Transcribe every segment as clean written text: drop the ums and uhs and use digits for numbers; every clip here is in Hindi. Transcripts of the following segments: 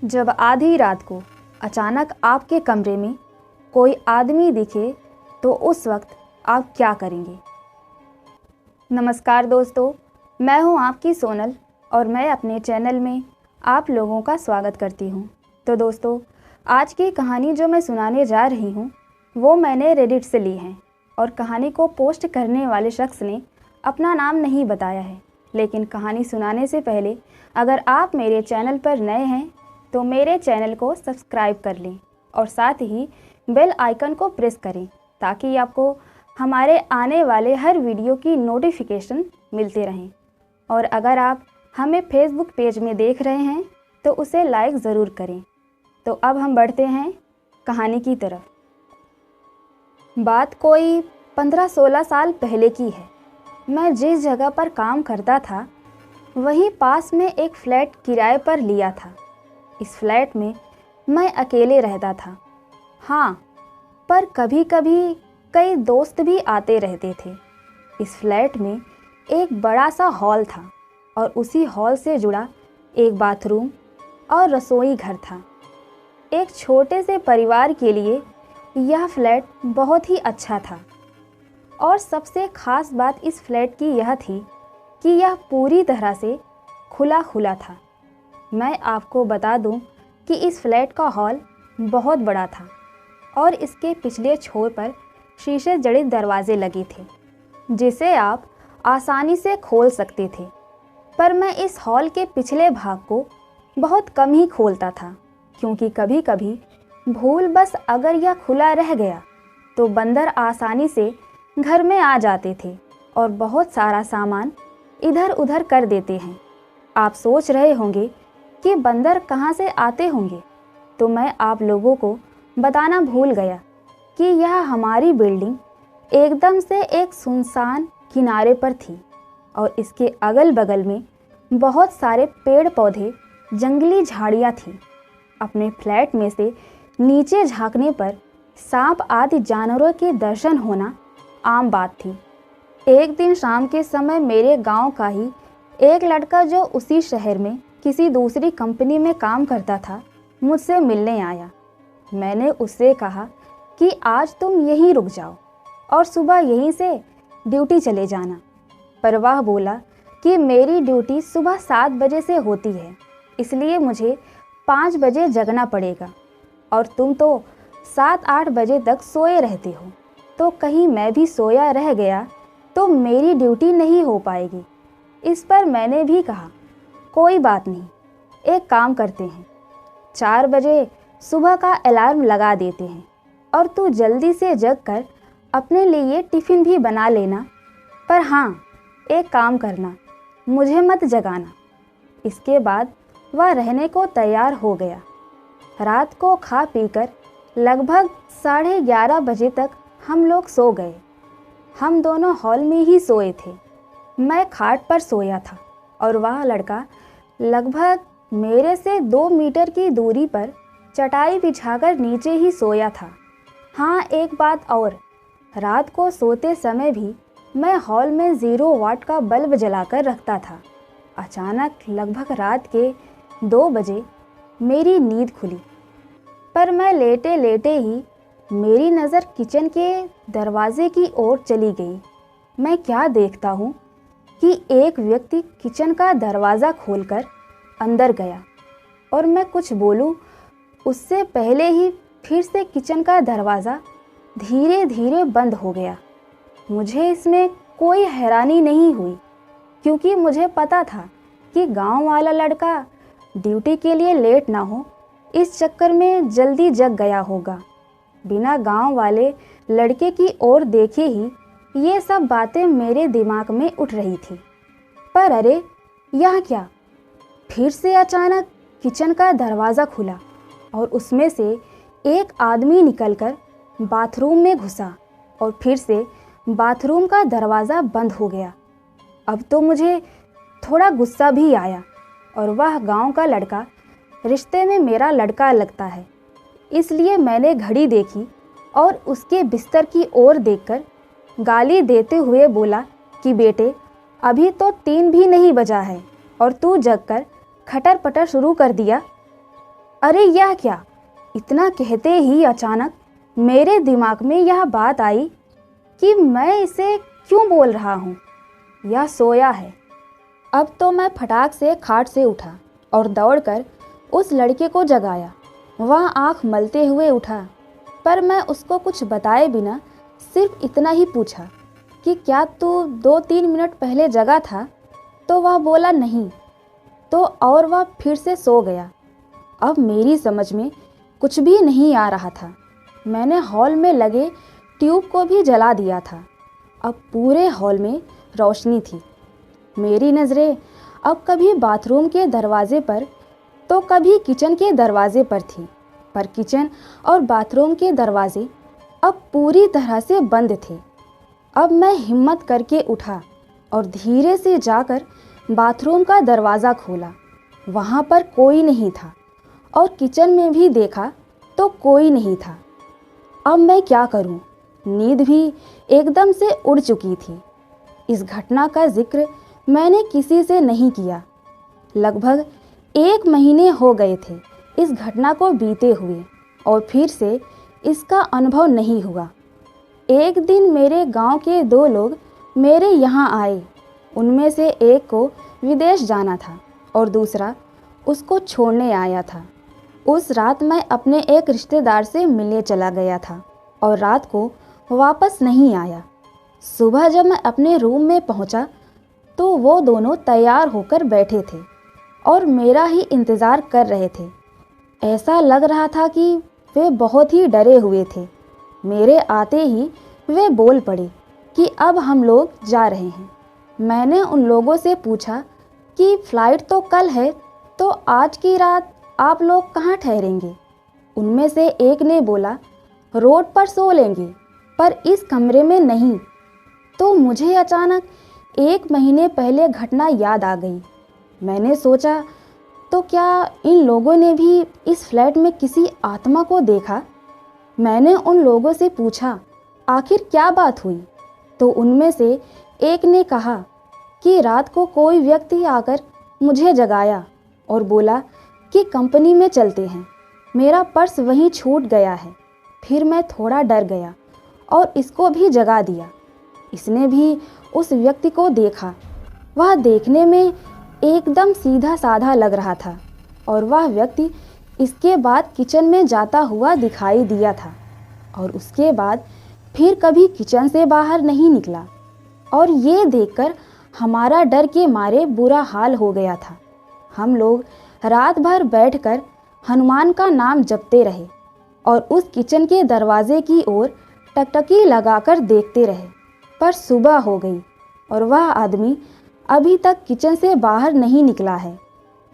जब आधी रात को अचानक आपके कमरे में कोई आदमी दिखे तो उस वक्त आप क्या करेंगे? नमस्कार दोस्तों, मैं हूं आपकी सोनल और मैं अपने चैनल में आप लोगों का स्वागत करती हूं। तो दोस्तों, आज की कहानी जो मैं सुनाने जा रही हूं वो मैंने रेडिट से ली है और कहानी को पोस्ट करने वाले शख्स ने अपना नाम नहीं बताया है। लेकिन कहानी सुनाने से पहले अगर आप मेरे चैनल पर नए हैं तो मेरे चैनल को सब्सक्राइब कर लें और साथ ही बेल आइकन को प्रेस करें ताकि आपको हमारे आने वाले हर वीडियो की नोटिफिकेशन मिलते रहें। और अगर आप हमें फेसबुक पेज में देख रहे हैं तो उसे लाइक ज़रूर करें। तो अब हम बढ़ते हैं कहानी की तरफ। बात कोई 15-16 साल पहले की है। मैं जिस जगह पर काम करता था वहीं पास में एक फ्लैट किराए पर लिया था। इस फ्लैट में मैं अकेले रहता था। हाँ, पर कभी कभी कई दोस्त भी आते रहते थे। इस फ्लैट में एक बड़ा सा हॉल था और उसी हॉल से जुड़ा एक बाथरूम और रसोई घर था। एक छोटे से परिवार के लिए यह फ्लैट बहुत ही अच्छा था। और सबसे ख़ास बात इस फ्लैट की यह थी कि यह पूरी तरह से खुला था। मैं आपको बता दूं कि इस फ्लैट का हॉल बहुत बड़ा था और इसके पिछले छोर पर शीशे जड़े दरवाजे लगे थे जिसे आप आसानी से खोल सकते थे। पर मैं इस हॉल के पिछले भाग को बहुत कम ही खोलता था क्योंकि कभी कभी भूलवश अगर यह खुला रह गया तो बंदर आसानी से घर में आ जाते थे और बहुत सारा सामान इधर उधर कर देते हैं। आप सोच रहे होंगे कि बंदर कहाँ से आते होंगे, तो मैं आप लोगों को बताना भूल गया कि यह हमारी बिल्डिंग एकदम से एक सुनसान किनारे पर थी और इसके अगल बगल में बहुत सारे पेड़ पौधे, जंगली झाड़ियाँ थीं। अपने फ्लैट में से नीचे झांकने पर सांप आदि जानवरों के दर्शन होना आम बात थी। एक दिन शाम के समय मेरे गांव का ही एक लड़का जो उसी शहर में किसी दूसरी कंपनी में काम करता था मुझसे मिलने आया। मैंने उससे कहा कि आज तुम यहीं रुक जाओ और सुबह यहीं से ड्यूटी चले जाना। पर वह बोला कि मेरी ड्यूटी सुबह 7 बजे से होती है, इसलिए मुझे 5 बजे जगना पड़ेगा और तुम तो 7-8 बजे तक सोए रहते हो, तो कहीं मैं भी सोया रह गया तो मेरी ड्यूटी नहीं हो पाएगी। इस पर मैंने भी कहा कोई बात नहीं, एक काम करते हैं, 4 बजे सुबह का अलार्म लगा देते हैं और तू जल्दी से जग कर अपने लिए टिफ़िन भी बना लेना। पर हाँ, एक काम करना, मुझे मत जगाना। इसके बाद वह रहने को तैयार हो गया। रात को खा पीकर लगभग 11:30 बजे तक हम लोग सो गए। हम दोनों हॉल में ही सोए थे। मैं खाट पर सोया था और वह लड़का लगभग मेरे से 2 मीटर की दूरी पर चटाई बिछाकर नीचे ही सोया था। हाँ, एक बात और, रात को सोते समय भी मैं हॉल में 0 वाट का बल्ब जलाकर रखता था। अचानक लगभग रात के 2 बजे मेरी नींद खुली, पर मैं लेटे लेटे ही मेरी नज़र किचन के दरवाजे की ओर चली गई। मैं क्या देखता हूँ कि एक व्यक्ति किचन का दरवाज़ा खोलकर अंदर गया और मैं कुछ बोलूँ उससे पहले ही फिर से किचन का दरवाज़ा धीरे धीरे बंद हो गया। मुझे इसमें कोई हैरानी नहीं हुई क्योंकि मुझे पता था कि गांव वाला लड़का ड्यूटी के लिए लेट ना हो, इस चक्कर में जल्दी जग गया होगा। बिना गांव वाले लड़के की ओर देखे ही ये सब बातें मेरे दिमाग में उठ रही थी। पर अरे, यह क्या! फिर से अचानक किचन का दरवाज़ा खुला और उसमें से एक आदमी निकलकर बाथरूम में घुसा और फिर से बाथरूम का दरवाज़ा बंद हो गया। अब तो मुझे थोड़ा गुस्सा भी आया और वह गांव का लड़का रिश्ते में मेरा लड़का लगता है, इसलिए मैंने घड़ी देखी और उसके बिस्तर की ओर देखकर गाली देते हुए बोला कि बेटे, अभी तो 3 भी नहीं बजा है और तू जगकर खटर पटर शुरू कर दिया। अरे यह क्या! इतना कहते ही अचानक मेरे दिमाग में यह बात आई कि मैं इसे क्यों बोल रहा हूँ। यह सोया है। अब तो मैं फटाक से खाट से उठा और दौड़कर उस लड़के को जगाया। वह आंख मलते हुए उठा, पर मैं उसको कुछ बताए बिना सिर्फ इतना ही पूछा कि क्या तू 2-3 मिनट पहले जगा था? तो वह बोला नहीं। तो और वह फिर से सो गया। अब मेरी समझ में कुछ भी नहीं आ रहा था। मैंने हॉल में लगे ट्यूब को भी जला दिया था। अब पूरे हॉल में रोशनी थी। मेरी नज़रें अब कभी बाथरूम के दरवाजे पर तो कभी किचन के दरवाजे पर थी, पर किचन और बाथरूम के दरवाजे अब पूरी तरह से बंद थे। अब मैं हिम्मत करके उठा और धीरे से जाकर बाथरूम का दरवाज़ा खोला। वहाँ पर कोई नहीं था और किचन में भी देखा तो कोई नहीं था। अब मैं क्या करूं? नींद भी एकदम से उड़ चुकी थी। इस घटना का जिक्र मैंने किसी से नहीं किया। लगभग 1 महीने हो गए थे इस घटना को बीते हुए और फिर से इसका अनुभव नहीं हुआ। एक दिन मेरे गांव के 2 लोग मेरे यहाँ आए। उनमें से एक को विदेश जाना था और दूसरा उसको छोड़ने आया था। उस रात मैं अपने एक रिश्तेदार से मिलने चला गया था और रात को वापस नहीं आया। सुबह जब मैं अपने रूम में पहुंचा तो वो दोनों तैयार होकर बैठे थे और मेरा ही इंतज़ार कर रहे थे। ऐसा लग रहा था कि वे बहुत ही डरे हुए थे। मेरे आते ही वे बोल पड़े कि अब हम लोग जा रहे हैं। मैंने उन लोगों से पूछा कि फ़्लाइट तो कल है, तो आज की रात आप लोग कहाँ ठहरेंगे? उनमें से एक ने बोला, रोड पर सो लेंगे, पर इस कमरे में नहीं। तो मुझे अचानक 1 महीने पहले घटना याद आ गई। मैंने सोचा, तो क्या इन लोगों ने भी इस फ्लैट में किसी आत्मा को देखा? मैंने उन लोगों से पूछा, आखिर क्या बात हुई? तो उनमें से एक ने कहा कि रात को कोई व्यक्ति आकर मुझे जगाया और बोला कि कंपनी में चलते हैं। मेरा पर्स वहीं छूट गया है। फिर मैं थोड़ा डर गया और इसको भी जगा दिया। इसने भी उस व्यक्ति को देखा। वह देखने में एकदम सीधा साधा लग रहा था और वह व्यक्ति इसके बाद किचन में जाता हुआ दिखाई दिया था और उसके बाद फिर कभी किचन से बाहर नहीं निकला। और ये देखकर हमारा डर के मारे बुरा हाल हो गया था। हम लोग रात भर बैठकर हनुमान का नाम जपते रहे और उस किचन के दरवाजे की ओर टकटकी लगाकर देखते रहे। पर सुबह हो गई और वह आदमी अभी तक किचन से बाहर नहीं निकला है।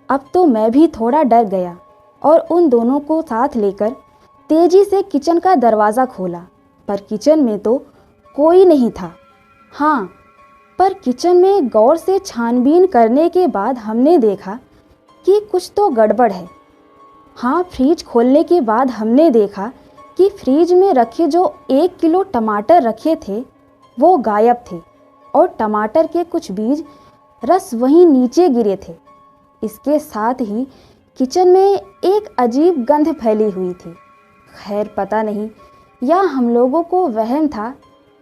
अब तो मैं भी थोड़ा डर गया और उन दोनों को साथ लेकर तेजी से किचन का दरवाज़ा खोला, पर किचन में तो कोई नहीं था। हाँ, पर किचन में गौर से छानबीन करने के बाद हमने देखा कि कुछ तो गड़बड़ है। हाँ, फ्रिज खोलने के बाद हमने देखा कि फ्रिज में रखे जो 1 किलो टमाटर रखे थे वो गायब थे और टमाटर के कुछ बीज रस वहीं नीचे गिरे थे। इसके साथ ही किचन में एक अजीब गंध फैली हुई थी। खैर पता नहीं या हम लोगों को वहम था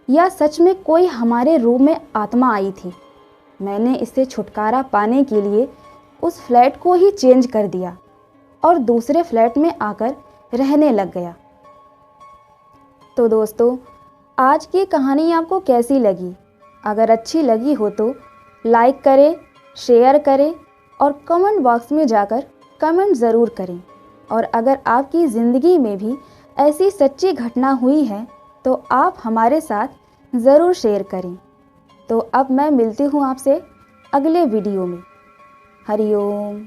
या सच में कोई हमारे रूम में आत्मा आई थी। मैंने इससे छुटकारा पाने के लिए उस फ्लैट को ही चेंज कर दिया और दूसरे फ्लैट में आकर रहने लग गया। तो दोस्तों, आज की कहानी आपको कैसी लगी? अगर अच्छी लगी हो तो लाइक करें, शेयर करें और कमेंट बॉक्स में जाकर कमेंट ज़रूर करें। और अगर आपकी ज़िंदगी में भी ऐसी सच्ची घटना हुई है तो आप हमारे साथ ज़रूर शेयर करें। तो अब मैं मिलती हूँ आपसे अगले वीडियो में। हरि ओम।